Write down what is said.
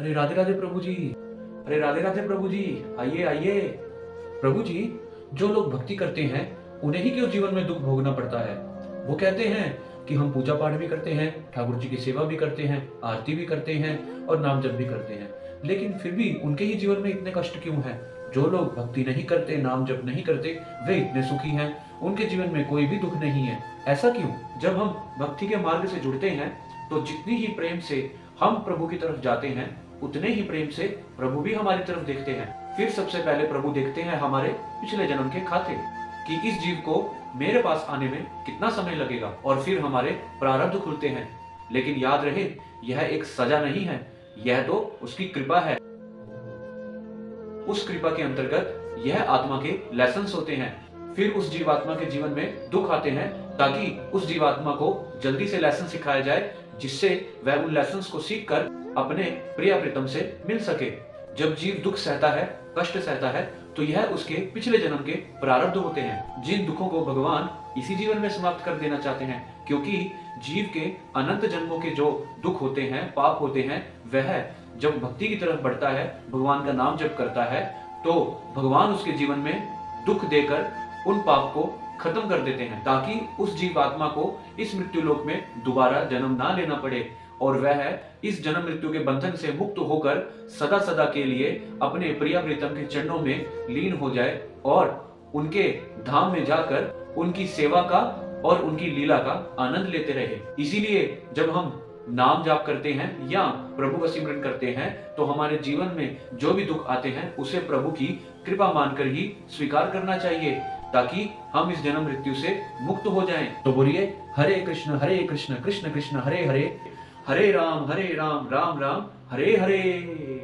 अरे राधे राधे प्रभु जी। अरे राधे राधे प्रभु जी। आइए आइए। प्रभु जी, जो लोग भक्ति करते हैं उन्हें ही क्यों जीवन में दुख भोगना पड़ता है? वो कहते हैं कि हम पूजा पाठ भी करते हैं, ठाकुर जी की सेवा भी करते हैं, आरती भी करते हैं और नाम जप भी करते हैं, लेकिन फिर भी उनके ही जीवन में इतने कष्ट क्यों हैं? जो लोग भक्ति नहीं करते, नाम जप नहीं करते, वे इतने सुखी हैं, उनके जीवन में कोई भी दुख नहीं है। ऐसा क्यों? जब हम भक्ति के मार्ग से जुड़ते हैं तो जितनी ही प्रेम से हम प्रभु की तरफ जाते हैं, उतने ही प्रेम से प्रभु भी हमारी तरफ देखते हैं। फिर सबसे पहले प्रभु देखते हैं हमारे पिछले जन्म के खाते, कि इस जीव को मेरे पास आने में कितना समय लगेगा, और फिर हमारे प्रारब्ध खुलते हैं। लेकिन याद रहे, यह एक सजा नहीं है, यह तो उसकी कृपा है। उस कृपा के अंतर्गत यह आत्मा के लेसन्स होते हैं। फिर उस जीवात्मा के जीवन में दुख आते हैं, ताकि उस जीवात्मा को जल्दी से लेसन सिखाया जाए, जिससे वह उन लेसन्स को सीखकर अपने प्रिय प्रीतम से मिल सके। जब जीव दुख सहता है, कष्ट सहता है, तो यह उसके पिछले जन्म के प्रारब्ध होते हैं, जिन दुखों को भगवान इसी जीवन में समाप्त कर देना चाहते हैं। क्योंकि जीव के अनंत जन्मों के जो दुख होते हैं, पाप होते हैं, वह जब भक्ति की तरफ बढ़ता है, भगवान का नाम जप करता है, तो भगवान उसके जीवन में दुख देकर उन पाप को खत्म कर देते हैं, ताकि उस जीवात्मा को इस मृत्यु लोक में दोबारा जन्म ना लेना पड़े, और वह इस जन्म मृत्यु के बंधन से मुक्त होकर सदा सदा के लिए अपने प्रिय प्रीतम के चरणों में लीन हो जाए, और उनके धाम में जाकर उनकी सेवा का और उनकी लीला का आनंद लेते रहे। इसीलिए जब हम नाम जाप करते हैं या प्रभु का सिमरन करते हैं, तो हमारे जीवन में जो भी दुख आते हैं उसे प्रभु की कृपा मानकर ही स्वीकार करना चाहिए, ताकि हम इस जन्म मृत्यु से मुक्त हो जाएं। तो बोलिए, हरे कृष्ण कृष्ण कृष्ण हरे हरे, हरे राम राम राम हरे हरे।